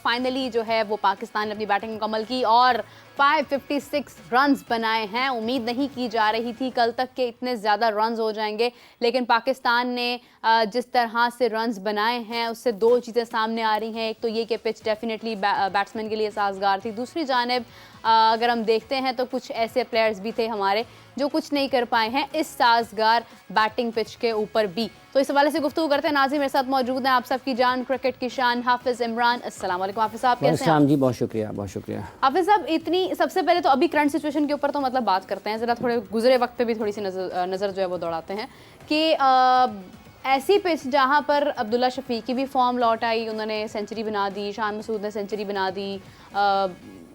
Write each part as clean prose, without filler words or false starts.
Finally जो है वो पाकिस्तान ने अपनी बैटिंग मुकम्मल की और 556 रन्स बनाए हैं। उम्मीद नहीं की जा रही थी कल तक के इतने ज़्यादा रन्स हो जाएंगे, लेकिन पाकिस्तान ने जिस तरह से रन्स बनाए हैं उससे दो चीज़ें सामने आ रही हैं। एक तो ये कि पिच डेफिनेटली बैट्समैन के लिए साजगार थी, दूसरी जानिब अगर हम देखते हैं तो कुछ ऐसे प्लेयर्स भी थे हमारे जो कुछ नहीं कर पाए हैं इस साजगार बैटिंग पिच के ऊपर भी। तो इस हवाले से गुफ्तगू करते हैं। नाज़िम मेरे साथ मौजूद हैं, आप सबकी जान, क्रिकेट की शान, हाफिज़ इमरान। अस्सलाम वालेकुम हाफिज़ साहब, कैसे हैं आप? जी बहुत शुक्रिया, बहुत शुक्रिया हाफिज़ साहब, इतनी सबसे पहले तो अभी करंट सिचुएशन के ऊपर तो मतलब बात करते हैं, ज़रा थोड़े गुजरे वक्त पे भी थोड़ी सी नज़र जो है वो दौड़ाते हैं कि ऐसी पिच जहां पर अब्दुल्ला शफीक की भी फॉर्म लौट आई, उन्होंने सेंचुरी बना दी, शान मसूद ने सेंचुरी बना दी,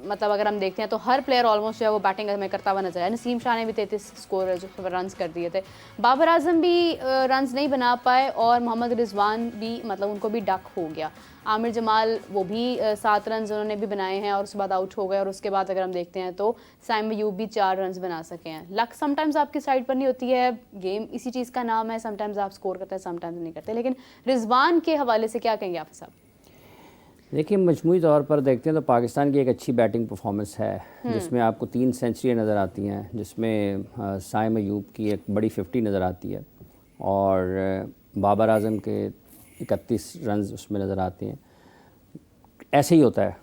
मतलब अगर हम देखते हैं तो हर प्लेयर ऑलमोस्ट जो है वो बैटिंग में करता हुआ नजर आया। नसीम शाह ने भी 33 स्कोर जो रन्स कर दिए थे, बाबर आजम भी रन्स नहीं बना पाए और मोहम्मद रिजवान भी मतलब उनको भी डक हो गया। आमिर जमाल वो भी 7 रन्स उन्होंने भी बनाए हैं और उसके बाद आउट हो गए। और उसके बाद अगर हम देखते हैं तो साइम अयूब भी 4 रन्स बना सके हैं। लक समटाइम्स आपकी साइड पर नहीं होती है, गेम इसी चीज़ का नाम है, समटाइम्स आप स्कोर करते हैं समटाइम्स नहीं करते। लेकिन रिजवान के हवाले से क्या कहेंगे आप साहब? देखिए, मजमूई तौर पर देखते हैं तो पाकिस्तान की एक अच्छी बैटिंग परफॉर्मेंस है जिसमें आपको 3 सेंचुरियाँ नज़र आती हैं, जिसमें साइम अयूब की एक बड़ी 50 नज़र आती है और बाबर आजम के 31 रन्स उसमें नज़र आते हैं। ऐसे ही होता है,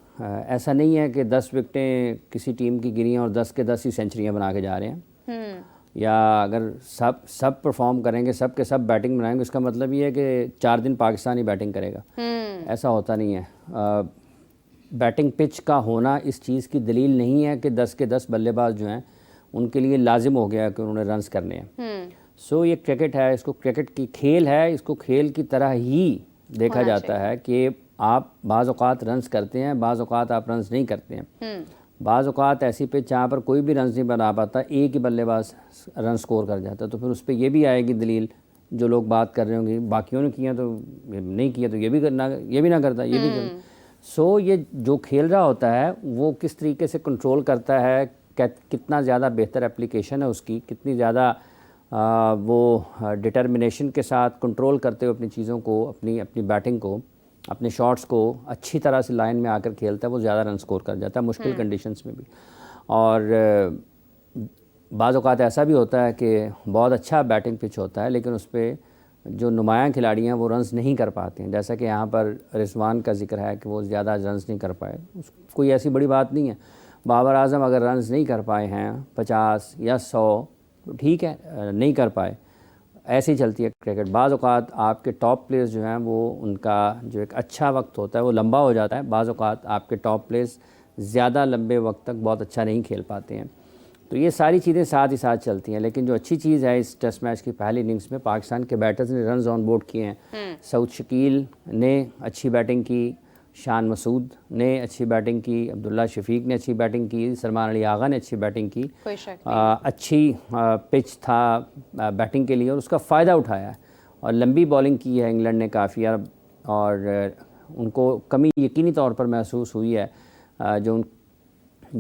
ऐसा नहीं है कि 10 विकटें किसी टीम की गिरी हैं और 10 के 10 ही सेंचुरियाँ बना के जा रहे हैं, या अगर सब परफॉर्म करेंगे, सब के सब बैटिंग बनाएंगे, उसका मतलब ये है कि 4 दिन पाकिस्तान ही बैटिंग करेगा। ऐसा होता नहीं है। बैटिंग पिच का होना इस चीज़ की दलील नहीं है कि 10 के 10 बल्लेबाज जो हैं उनके लिए लाजिम हो गया कि उन्होंने रन्स करने हैं। सो ये क्रिकेट है, इसको क्रिकेट की खेल है, इसको खेल की तरह ही देखा जाता है कि आप बाज़ औक़ात रन्स करते हैं, बाज़ औक़ात आप रन्स नहीं करते हैं। बाज़ औक़ात ऐसी पिच जहाँ पर कोई भी रन्स नहीं बना पाता, एक ही बल्लेबाज रन स्कोर कर जाता है, तो फिर उस पर यह भी आएगी दलील, जो लोग बात कर रहे होंगे बाकियों ने किया तो नहीं किया तो ये भी करना, ये भी ना करता, ये भी करना। सो ये जो खेल रहा होता है वो किस तरीके से कंट्रोल करता है, कितना ज़्यादा बेहतर एप्लीकेशन है उसकी, कितनी ज़्यादा वो डिटर्मिनेशन के साथ कंट्रोल करते हुए अपनी चीज़ों को, अपनी बैटिंग को, अपने शॉट्स को अच्छी तरह से लाइन में आकर खेलता है, वो ज़्यादा रन स्कोर कर जाता है मुश्किल कंडीशंस में भी। और बाज़ औक़ात ऐसा भी होता है कि बहुत अच्छा बैटिंग पिच होता है लेकिन उस पर जो नुमायाँ खिलाड़ी हैं वो रन्स नहीं कर पाते हैं, जैसा कि यहाँ पर रिजवान का जिक्र है कि वो ज़्यादा रन्स नहीं कर पाए। कोई ऐसी बड़ी बात नहीं है। बाबर आजम अगर रन्स नहीं कर पाए हैं 50 या 100 तो ठीक है, नहीं कर पाए, ऐसे ही चलती है क्रिकेट। बाज़ औक़ात आपके टॉप प्लेयर्स जो हैं वो उनका जो एक अच्छा वक्त होता है वो लंबा हो जाता है, बाज़ औक़ात आपके टॉप प्लेयर्स ज़्यादा लंबे वक्त तक बहुत अच्छा नहीं खेल पाते हैं। तो ये सारी चीज़ें साथ ही साथ चलती हैं। लेकिन जो अच्छी चीज़ है इस टेस्ट मैच की पहली इनिंग्स में पाकिस्तान के बैटर्स ने रन्स ऑन बोर्ड किए हैं। सऊद शकील ने अच्छी बैटिंग की, शान मसूद ने अच्छी बैटिंग की, अब्दुल्ला शफीक ने अच्छी बैटिंग की, सलमान अली आगा ने अच्छी बैटिंग की। अच्छी पिच था बैटिंग के लिए और उसका फ़ायदा उठाया और लंबी बॉलिंग की है इंग्लैंड ने काफ़ी, और उनको कमी यकीनी तौर पर महसूस हुई है। जो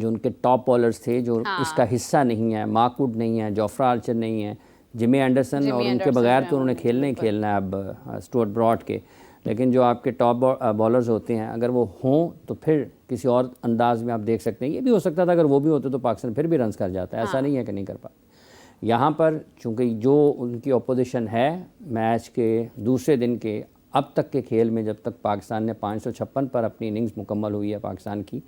उनके टॉप बॉलर्स थे जो इसका हिस्सा नहीं है, मार्क वुड नहीं है, जोफ्रा आर्चर नहीं है, जिमी एंडरसन, और उनके बगैर तो उन्होंने खेलना ही खेलना है अब स्टुअर्ट ब्रॉड के। लेकिन जो आपके टॉप बॉलर्स होते हैं अगर वो हों तो फिर किसी और अंदाज में आप देख सकते हैं। ये भी हो सकता था अगर वो भी होते तो पाकिस्तान फिर भी रन्स कर जाता है, ऐसा नहीं है कि नहीं कर पाते। यहाँ पर चूँकि जो उनकी अपोजिशन है मैच के दूसरे दिन के अब तक के खेल में, जब तक पाकिस्तान ने 556 पर अपनी इनिंग्स मुकम्मल हुई है पाकिस्तान की,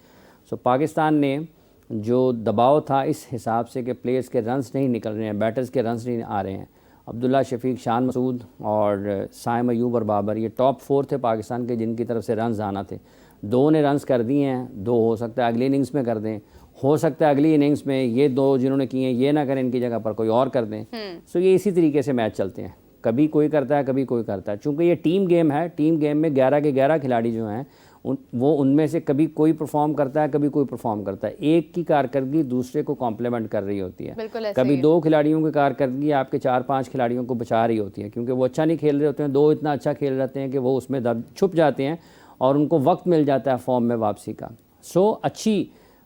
सो पाकिस्तान ने जो दबाव था इस हिसाब से कि प्लेयर्स के रन्स नहीं निकल रहे हैं, बैटर्स के रन्स नहीं आ रहे हैं। अब्दुल्ला शफीक, शान मसूद और साइम अयूब और बाबर ये टॉप 4 थे पाकिस्तान के जिनकी तरफ से रन्स आना थे। 2 ने रन्स कर दिए हैं, 2 हो सकता है अगली इनिंग्स में कर दें, हो सकता है अगली इनिंग्स में ये 2 जिन्होंने किए हैं ये ना करें, इनकी जगह पर कोई और कर दें। सो ये इसी तरीके से मैच चलते हैं, कभी कोई करता है कभी कोई करता है। चूँकि ये टीम गेम है, टीम गेम में 11 के 11 खिलाड़ी जो हैं वो उनमें से कभी कोई परफॉर्म करता है कभी कोई परफॉर्म करता है। एक की कारकर्दगी दूसरे को कॉम्प्लीमेंट कर रही होती है। कभी 2 खिलाड़ियों की कारकर्दगी आपके 4-5 खिलाड़ियों को बचा रही होती है, क्योंकि वो अच्छा नहीं खेल रहे होते हैं, 2 इतना अच्छा खेल रहते हैं कि वो उसमें छुप जाते हैं और उनको वक्त मिल जाता है फॉर्म में वापसी का। सो अच्छी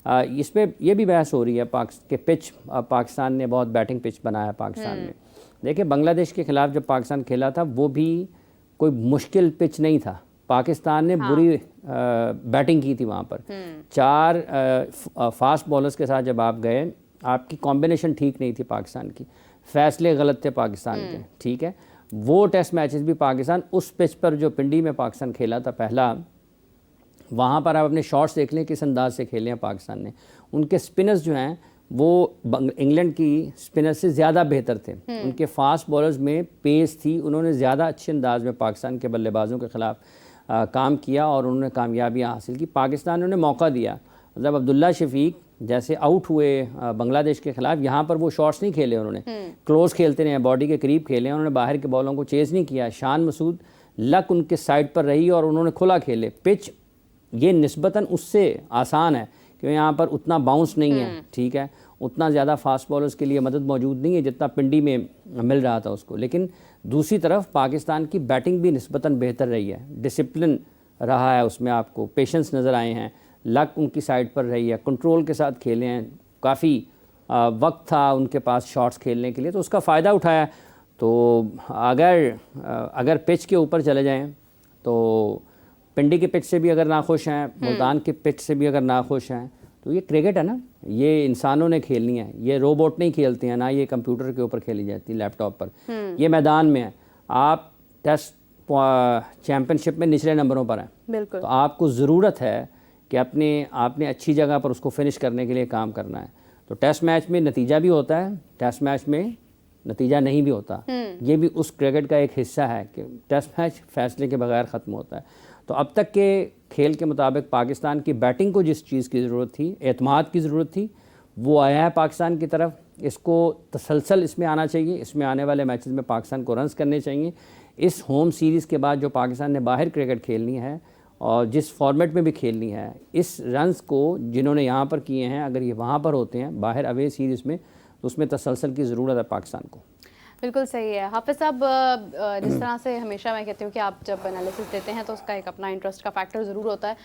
इस पर यह भी बहस हो रही है कि पिच पाकिस्तान ने बहुत बैटिंग पिच बनाया है पाकिस्तान में। देखिए, बांग्लादेश के ख़िलाफ़ जब पाकिस्तान खेला था वो भी कोई मुश्किल पिच नहीं था, पाकिस्तान ने बुरी बैटिंग की थी वहाँ पर। 4 फास्ट बॉलर्स के साथ जब आप गए, आपकी कॉम्बिनेशन ठीक नहीं थी पाकिस्तान की, फैसले गलत थे पाकिस्तान के, ठीक है। वो टेस्ट मैचेस भी पाकिस्तान उस पिच पर जो पिंडी में पाकिस्तान खेला था पहला, वहाँ पर आप अपने शॉट्स देख लें किस अंदाज से खेले हैं पाकिस्तान ने। उनके स्पिनर्स जो हैं वो इंग्लैंड की स्पिनर से ज़्यादा बेहतर थे। उनके फास्ट बॉलर्स में पेस थी, उन्होंने ज़्यादा अच्छे अंदाज में पाकिस्तान के बल्लेबाजों के ख़िलाफ़ काम किया और उन्होंने कामयाबियाँ हासिल की। पाकिस्तान ने उन्हें मौका दिया। मतलब अब्दुल्ला शफीक जैसे आउट हुए बांग्लादेश के ख़िलाफ़, यहाँ पर वो शॉट्स नहीं खेले, उन्होंने क्लोज खेलते रहे, बॉडी के करीब खेले, उन्होंने बाहर के बॉलों को चेज़ नहीं किया। शान मसूद लक उनके साइड पर रही और उन्होंने खुला खेले। पिच ये निस्बतन उससे आसान है क्योंकि यहाँ पर उतना बाउंस नहीं है, ठीक है, उतना ज़्यादा फास्ट बॉलर्स के लिए मदद मौजूद नहीं है जितना पिंडी में मिल रहा था उसको। लेकिन दूसरी तरफ पाकिस्तान की बैटिंग भी निस्बतन बेहतर रही है, डिसिप्लिन रहा है उसमें, आपको पेशेंस नज़र आए हैं, लक उनकी साइड पर रही है, कंट्रोल के साथ खेले हैं, काफ़ी वक्त था उनके पास शॉट्स खेलने के लिए, तो उसका फ़ायदा उठाया। तो अगर पिच के ऊपर चले जाएं तो पिंडी के पिच से भी अगर नाखुश हैं, मुल्तान के पिच से भी अगर नाखुश हैं, तो ये क्रिकेट है ना, ये इंसानों ने खेलनी है, ये रोबोट नहीं खेलते हैं, ना ये कंप्यूटर के ऊपर खेली जाती है लैपटॉप पर। ये मैदान में है, आप टेस्ट चैम्पियनशिप में निचले नंबरों पर हैं, बिल्कुल, तो आपको ज़रूरत है कि आपने अच्छी जगह पर उसको फिनिश करने के लिए काम करना है। तो टेस्ट मैच में नतीजा भी होता है, टेस्ट मैच में नतीजा नहीं भी होता। ये भी उस क्रिकेट का एक हिस्सा है कि टेस्ट मैच फैसले के बगैर ख़त्म होता है। तो अब तक के खेल के मुताबिक पाकिस्तान की बैटिंग को जिस चीज़ की ज़रूरत थी, एतमाद की ज़रूरत थी, वो आया है पाकिस्तान की तरफ। इसको तसलसल इसमें आना चाहिए, इसमें आने वाले मैचेस में पाकिस्तान को रन्स करने चाहिए। इस होम सीरीज़ के बाद जो पाकिस्तान ने बाहर क्रिकेट खेलनी है और जिस फॉर्मेट में भी खेलनी है, इस रन्स को जिन्होंने यहाँ पर किए हैं, अगर ये वहाँ पर होते हैं बाहर अवे सीरीज़ में, तो उसमें तसलसल की ज़रूरत है पाकिस्तान को। बिल्कुल सही है हाफिज़ साहब। जिस तरह से हमेशा मैं कहती हूँ कि आप जब एनालिसिस देते हैं तो उसका एक अपना इंटरेस्ट का फैक्टर ज़रूर होता है,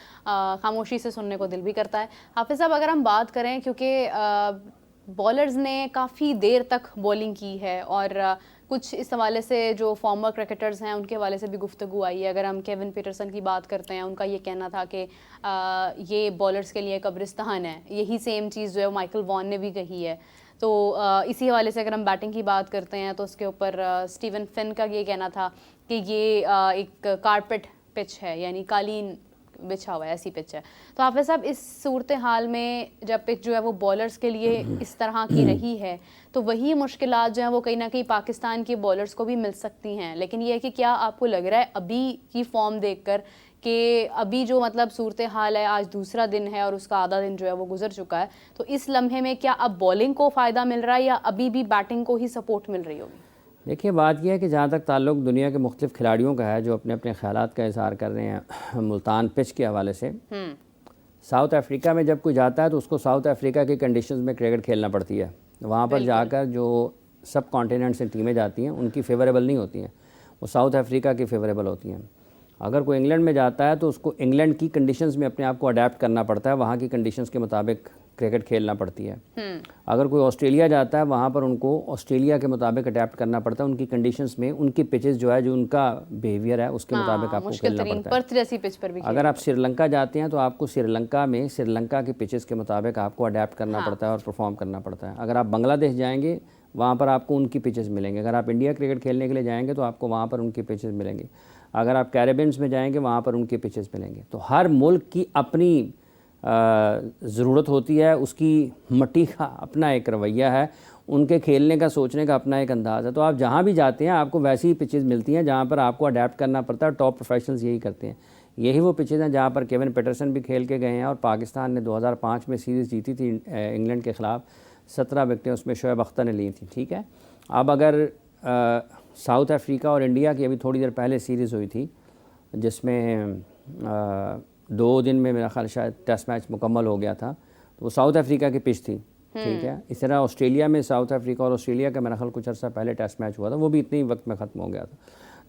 खामोशी से सुनने को दिल भी करता है। हाफिज़ साहब, अगर हम बात करें, क्योंकि बॉलर्स ने काफ़ी देर तक बॉलिंग की है और कुछ इस हवाले से जो फॉर्मर क्रिकेटर्स हैं उनके हवाले से भी गुफ्तगू आई है। अगर हम केविन पीटरसन की बात करते हैं, उनका ये कहना था कि ये बॉलर्स के लिए कब्रिस्तान है। यही सेम चीज़ जो है माइकल वॉन ने भी कही है। तो इसी हवाले से अगर हम बैटिंग की बात करते हैं तो उसके ऊपर स्टीवन फिन का ये कहना था कि ये एक कारपेट पिच है, यानी कालीन बिछा हुआ है, ऐसी पिच है। तो हाफिज़ साहब, इस सूरत हाल में जब पिच जो है वो बॉलर्स के लिए इस तरह की रही है, तो वही मुश्किलात जो हैं वो कहीं ना कहीं पाकिस्तान के बॉलर्स को भी मिल सकती हैं। लेकिन ये है कि क्या आपको लग रहा है अभी की फॉर्म देखकर कि अभी जो मतलब सूरत हाल है, आज दूसरा दिन है और उसका आधा दिन जो है वो गुजर चुका है, तो इस लम्हे में क्या अब बॉलिंग को फ़ायदा मिल रहा है या अभी भी बैटिंग को ही सपोर्ट मिल रही होगी? देखिए, बात यह है कि जहाँ तक ताल्लुक़ दुनिया के मुख्तलिफ़ खिलाड़ियों का है जो अपने अपने ख़यालात का इज़हार कर रहे हैं मुल्तान पिच के हवाले से, साउथ अफ्रीका में जब कोई जाता है तो उसको साउथ अफ्रीका की कंडीशंस में क्रिकेट खेलना पड़ती है। वहाँ पर जाकर जो सब कॉन्टिनेंट से टीमें जाती हैं उनकी फेवरेबल नहीं होती हैं, वो साउथ अफ्रीका की फेवरेबल होती हैं। अगर कोई इंग्लैंड में जाता है तो उसको इंग्लैंड की कंडीशंस में अपने आप को अडेप्ट करना पड़ता है, वहाँ की कंडीशंस के मुताबिक क्रिकेट खेलना पड़ती है। अगर कोई ऑस्ट्रेलिया जाता है, वहाँ पर उनको ऑस्ट्रेलिया के मुताबिक अडेप्ट करना पड़ता है, उनकी कंडीशंस में उनकी पिचेस जो है, जो उनका बिहेवियर है उसके मुताबिक आपको खेलना पड़ता है। पर्थ जैसी पिच पर भी अगर आप श्रीलंका जाते हैं तो आपको श्रीलंका में श्रीलंका की पिचेस के मुताबिक आपको अडेप्ट करना पड़ता है और परफॉर्म करना पड़ता है। अगर आप बांग्लादेश जाएंगे, वहाँ पर आपको उनकी पिचेस मिलेंगे। अगर आप इंडिया क्रिकेट खेलने के लिए जाएंगे तो आपको वहाँ पर उनकी पिचेस मिलेंगी। अगर आप कैरेबियंस में जाएंगे, वहाँ पर उनके पिचेस मिलेंगे। तो हर मुल्क की अपनी ज़रूरत होती है, उसकी मिट्टी का अपना एक रवैया है, उनके खेलने का, सोचने का अपना एक अंदाज़ है। तो आप जहाँ भी जाते हैं आपको वैसी ही पिचेस मिलती हैं जहाँ पर आपको अडेप्ट करना पड़ता है। टॉप प्रोफेशनल्स यही करते हैं। यही वो पिचेस हैं जहाँ पर केविन पीटरसन भी खेल के गए हैं और पाकिस्तान ने 2005 में सीरीज़ जीती थी इंग्लैंड के ख़िलाफ़, 17 विकेटें उसमें शोएब अख्तर ने ली थी, ठीक है। अब अगर साउथ अफ्रीका और इंडिया की अभी थोड़ी देर पहले सीरीज़ हुई थी जिसमें 2 दिन में मेरा ख्याल शायद टेस्ट मैच मुकम्मल हो गया था, तो वो साउथ अफ्रीका की पिच थी, ठीक है। इस तरह ऑस्ट्रेलिया में साउथ अफ्रीका और ऑस्ट्रेलिया का मेरा ख्याल कुछ अर्सा पहले टेस्ट मैच हुआ था, वो भी इतने ही वक्त में ख़त्म हो गया था।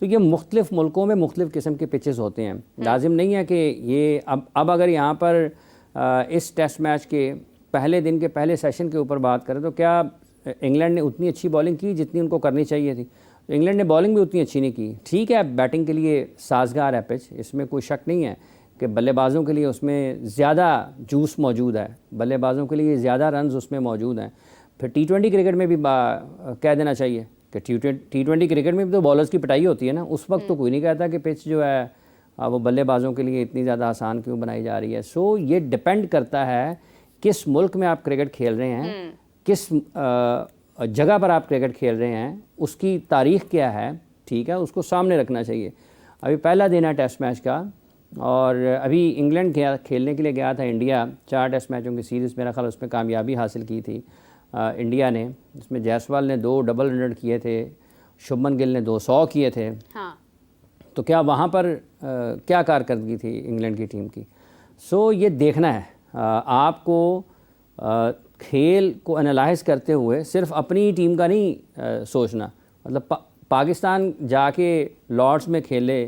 तो ये मुख्तलिफ़ मुल्कों में मुख्तलिफ़ किस्म के पिचेस होते हैं। लाजिम नहीं है कि ये अब अगर यहाँ पर इस टेस्ट मैच के पहले दिन के पहले सेशन के ऊपर बात करें तो क्या इंग्लैंड ने उतनी अच्छी बॉलिंग की जितनी उनको करनी चाहिए थी? तो इंग्लैंड ने बॉलिंग भी उतनी अच्छी नहीं की। ठीक है, बैटिंग के लिए साजगार है पिच, इसमें कोई शक नहीं है कि बल्लेबाजों के लिए उसमें ज़्यादा जूस मौजूद है, बल्लेबाजों के लिए ज़्यादा रन्स उसमें मौजूद हैं। फिर T20 क्रिकेट में भी कह देना चाहिए कि T20 क्रिकेट में भी तो बॉलर्स की पिटाई होती है ना, उस वक्त तो कोई नहीं कहता कि पिच जो है वो बल्लेबाजों के लिए इतनी ज़्यादा आसान क्यों बनाई जा रही है। सो ये डिपेंड करता है किस मुल्क में आप क्रिकेट खेल रहे हैं, किस जगह पर आप क्रिकेट खेल रहे हैं, उसकी तारीख़ क्या है, ठीक है, उसको सामने रखना चाहिए। अभी पहला दिन है टेस्ट मैच का, और अभी इंग्लैंड खेलने के लिए गया था इंडिया, 4 टेस्ट मैचों की सीरीज़ मेरा ख्याल उसमें कामयाबी हासिल की थी इंडिया ने, जिसमें जायसवाल ने 2 डबल 100 किए थे, शुभमन गिल ने 200 किए थे। हाँ। तो क्या वहाँ पर क्या कारकर्दगी थी इंग्लैंड की टीम की। सो ये देखना है आपको, खेल को एनालाइज करते हुए सिर्फ अपनी टीम का नहीं सोचना। मतलब पाकिस्तान जाके लॉर्ड्स में खेले,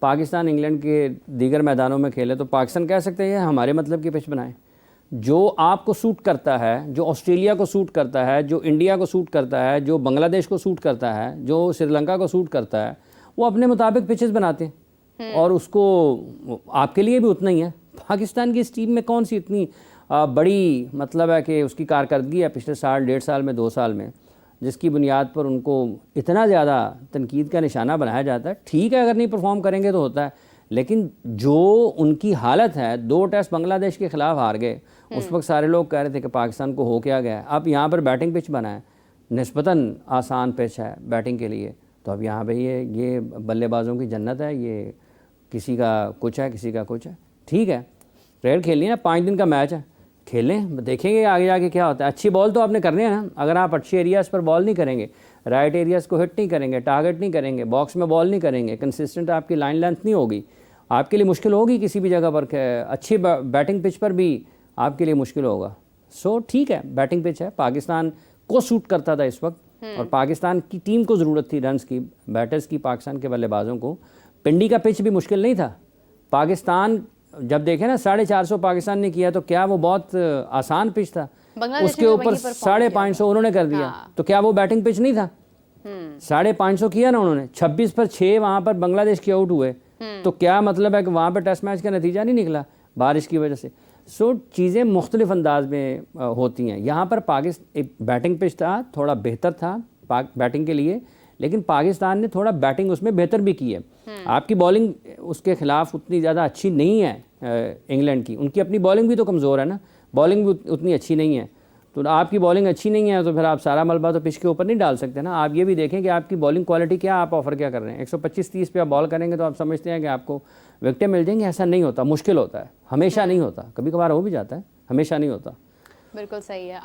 पाकिस्तान इंग्लैंड के दीगर मैदानों में खेले, तो पाकिस्तान कह सकते हैं हमारे मतलब की पिच बनाएं। जो आपको सूट करता है, जो ऑस्ट्रेलिया को सूट करता है, जो इंडिया को सूट करता है, जो बांग्लादेश को सूट करता है, जो श्रीलंका को सूट करता है, वो अपने मुताबिक पिचेस बनाते हैं और उसको आपके लिए भी उतना ही है। पाकिस्तान की इस टीम में कौन सी इतनी बड़ी मतलब है कि उसकी कारकर्दगी है पिछले साल, 1.5 साल में, 2 साल में, जिसकी बुनियाद पर उनको इतना ज़्यादा तनकीद का निशाना बनाया जाता है। ठीक है, अगर नहीं परफॉर्म करेंगे तो होता है, लेकिन जो उनकी हालत है, 2 टेस्ट बांग्लादेश के ख़िलाफ़ हार गए, उस वक्त सारे लोग कह रहे थे कि पाकिस्तान को हो क्या गया है। अब यहाँ पर बैटिंग पिच बना है, निस्बतन आसान पिच है बैटिंग के लिए, तो अब यहाँ पे ये बल्लेबाजों की जन्नत है, ये किसी का कुछ है, किसी का कुछ है। ठीक है, क्रिकेट खेलनी है, 5 दिन का मैच है, खेलें, देखेंगे आगे जाके क्या होता है। अच्छी बॉल तो आपने करनी है ना। अगर आप अच्छे एरियाज़ पर बॉल नहीं करेंगे, राइट एरियाज़ को हिट नहीं करेंगे, टारगेट नहीं करेंगे, बॉक्स में बॉल नहीं करेंगे, कंसिस्टेंट आपकी लाइन लेंथ नहीं होगी, आपके लिए मुश्किल होगी किसी भी जगह पर। अच्छी बैटिंग पिच पर भी आपके लिए मुश्किल होगा। सो ठीक है, बैटिंग पिच है, पाकिस्तान को सूट करता था इस वक्त, और पाकिस्तान की टीम को ज़रूरत थी रन्स की, बैटर्स की, पाकिस्तान के बल्लेबाजों को। पिंडी का पिच भी मुश्किल नहीं था। पाकिस्तान जब देखे ना 450 पाकिस्तान ने किया, तो क्या वो बहुत आसान पिच था? उसके ऊपर 550 उन्होंने कर दिया। हाँ। तो क्या वो बैटिंग पिच नहीं था? 550 किया ना उन्होंने, 26 पर 6 वहाँ पर बांग्लादेश के आउट हुए। तो क्या मतलब है कि वहाँ पर टेस्ट मैच का नतीजा नहीं निकला बारिश की वजह से। सो चीज़ें मुख्तलिफ अंदाज में होती हैं। यहाँ पर पाकिस्तान बैटिंग पिच था, थोड़ा बेहतर था बैटिंग के लिए, लेकिन पाकिस्तान ने थोड़ा बैटिंग उसमें बेहतर भी की है। आपकी बॉलिंग उसके ख़िलाफ़ उतनी ज़्यादा अच्छी नहीं है इंग्लैंड की, उनकी अपनी बॉलिंग भी तो कमज़ोर है ना, बॉलिंग भी उतनी अच्छी नहीं है। तो आपकी बॉलिंग अच्छी नहीं है तो फिर आप सारा मलबा तो पिच के ऊपर नहीं डाल सकते ना। आप ये भी देखें कि आपकी बॉलिंग क्वालिटी क्या, आप ऑफ़र क्या कर रहे हैं। 125-30 पे आप बॉल करेंगे तो आप समझते हैं कि आपको विकेटें मिल जाएंगी। ऐसा नहीं होता, मुश्किल होता है, हमेशा नहीं होता, कभी कभार हो भी जाता है, हमेशा नहीं होता। बिल्कुल सही है।